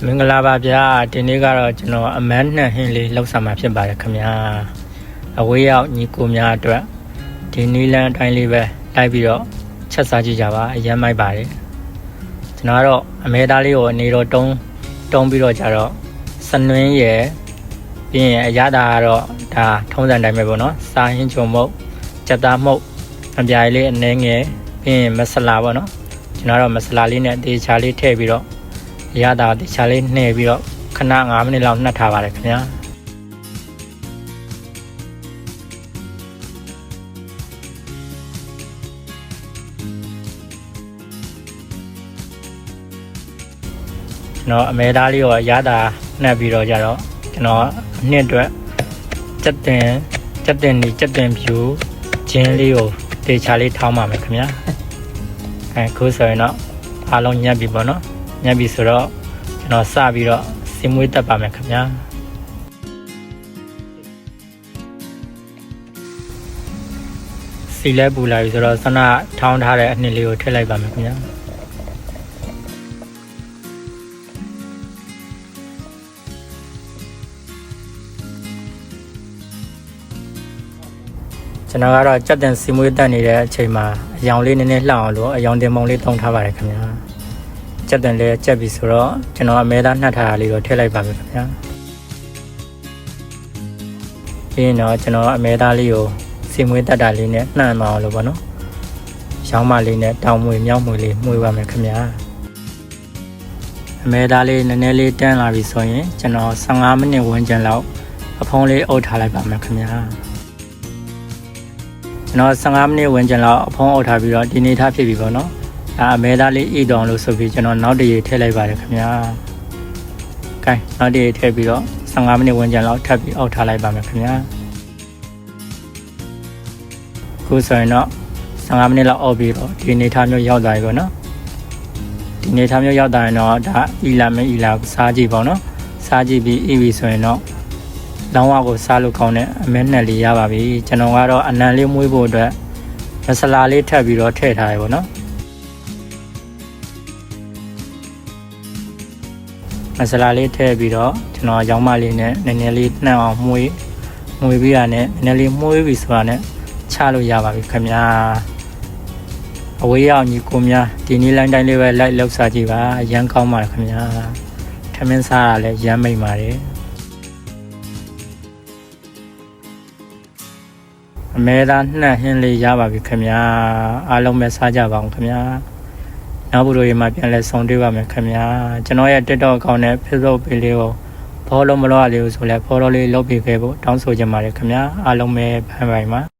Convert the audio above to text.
မင်္ဂလာပါဗျာဒီနေ့ကတော့ကျွန်တော်အမန်းနှံဟင်းလေးလှုပ်ဆောင်မှာဖြစ်ပါတယ်ခင်ဗျာအဝေးရောက်ညီကိုများအတွက်ဒီနီလန်အတိုင်းလေးပဲလိုက်ပြီးတော့ချက်စားကြည့်ကြပါအရင်မိုက်ပါတယ်ကျွန်တော်ကတော့အမဲသားလေးကိုအနေတော့တုံးပြီးတော့ကြတော့စနွင်းရယ်ပြီးရင်အရသာကတော့ဒါထုံးစံတိုင်းပဲပေါ့နော်စားဟင်းချုံမုတ်ကြက်သားမုတ်အပြားလေးအနှဲငယ်ပြီးရင်မဆလာပေါ့နော်ကျွန်တော်တော့မဆလာလေးနဲ့တေချာလေးထည့်ပြီးတော့ရတာတခြားလေးနှဲ့ပြီးတော့ခဏ9မိနစ်လောက်နှက်ထားပါတယ်ခင်ဗျာကျွန်တော်အမဲသားလေးကိုရတာနှက်ပြီးတော့ကြတော့ကျွန်တော်အနှစ်အတွက်ကြက်တင်ဖြူချင်းလေးကိုတေချာလေးထောင်းပါမယ်ခင်ဗျာခုဆိုရင်တော့အားလုံးညှပ်ပြီပေါ့နော်ညပြီဆိုတော့ကျွန်တော်စပြီးတော့စီမွေးတက်ပါမယ်ခင်ဗျာစီလဲပူလာပြီဆိုတော့ဆန္ဒထောင်းထားတဲ့အနှစ်လေးကိုထည့်လိုက်ပါမယ်ခင်ဗျာကျွန်တော်ကတော့ကြက်တင်စီမွေးတက်နေတဲ့အချိန်မှာအယောင်လေးနည်းနည်းလှအောင်လို့အယောင်တင်ပုံလေးတုံးထားပါတယ်ခင်ဗျာကြက်တင်လေးကြက်ပြီဆိုတော့ကျွန်တော်အမဲသားနှက်ထားတာလေးကိုထည့်လိုက်ပါမယ်ခင်ဗျာပြီးရင်တော့ကျွန်တော်အမဲသားလေးကိုစီမွေးတက်တာလေးနဲ့နှံ့မအောင်လို့ပေါ့နော်ရောင်းမလေးနဲ့တောင်မွေမြောက်မွေလေးမှုေးပါမယ်ခင်ဗျာအမဲသားလေးနည်းနည်းလေးတန်းလာပြီဆိုရင်ကျွန်တော်15မိနစ်ဝန်းကျင်လောက်အဖုံးလေးအုပ်ထားလိုက်ပါမယ်ခင်ဗျာကျွန်တော်15မိနစ်ဝန်းကျင်လောက်အဖုံးအုပ်ထားပြီးတော့ဒီနေ့ထားဖြစ်ပြီပေါ့နော်အမဲသားလေးဣတောင်လို့ဆိုပြီးကျွန်တော်နောက်တရေထည့်လိုက်ပါတယ်ခင်ဗျာ။ကဲနောက်တရေထည့်ပြီးတော့15မိနစ်ဝန်းကျင်လောက်ထပ်ပြီးအောက်ထားလိုက်ပါမယ်ခင်ဗျာ။ခုဆိုရင်တော့15မိနစ်လောက်အောက်ပြီးတော့ဒီနေထားမျိုးရောက်သွားပြီပေါ့နော်။ဒီနေထားမျိုးရောက်သွားရင်တော့ဒါအီလာစားကြည့်ပေါ့နော်။စားကြည့်ပြီးပြီဆိုရင်တော့လောင်းဝကိုစားလို့ကောင်းတဲ့အမဲနဲ့လေးရပါပြီ။ကျွန်တော်ကတော့အနံလေးမွေးဖို့အတွက်မဆလာလေးထပ်ပြီးတော့ထည့်ထားရပေါ့နော်။မဆလာလေးထည့်ပြီးတော့ကျွန်တော်ရောင်းမလေးနဲ့နည်းနည်းလေးနှံ့အောင်မှုေးပြီးရနဲ့နည်းနည်းလေးမှုေးပြီးဆိုတာနဲ့ချလို့ရပါပြီခင်ဗျာအဝေးရောက်ညီကိုများဒီနေ့လိုင်းတိုင်းလေးပဲလိုက်လောက်စားကြည့်ပါအရန်ကောင်းပါခင်ဗျာထမင်းစားရလဲရမ်းမိတ်ပါတယ်အမဲသားနှံ့ဟင်းလေးရပါပြီခင်ဗျာအားလုံးပဲစားကြပါအောင်ခင်ဗျာနောက်ဗီဒီယိုမှာပြန်လဲဆုံတွေ့ပါမယ်ခင်ဗျာကျွန်တော်ရဲ့ TikTok အကောင့်နဲ့ Facebook page လေးကို follow မလုပ်ရလေးဆိုလဲ follow လေးလုပ်ပေးခဲ့ဖို့တောင်းဆိုချင်ပါတယ်ခင်ဗျာအားလုံးပဲဘိုင်ပါ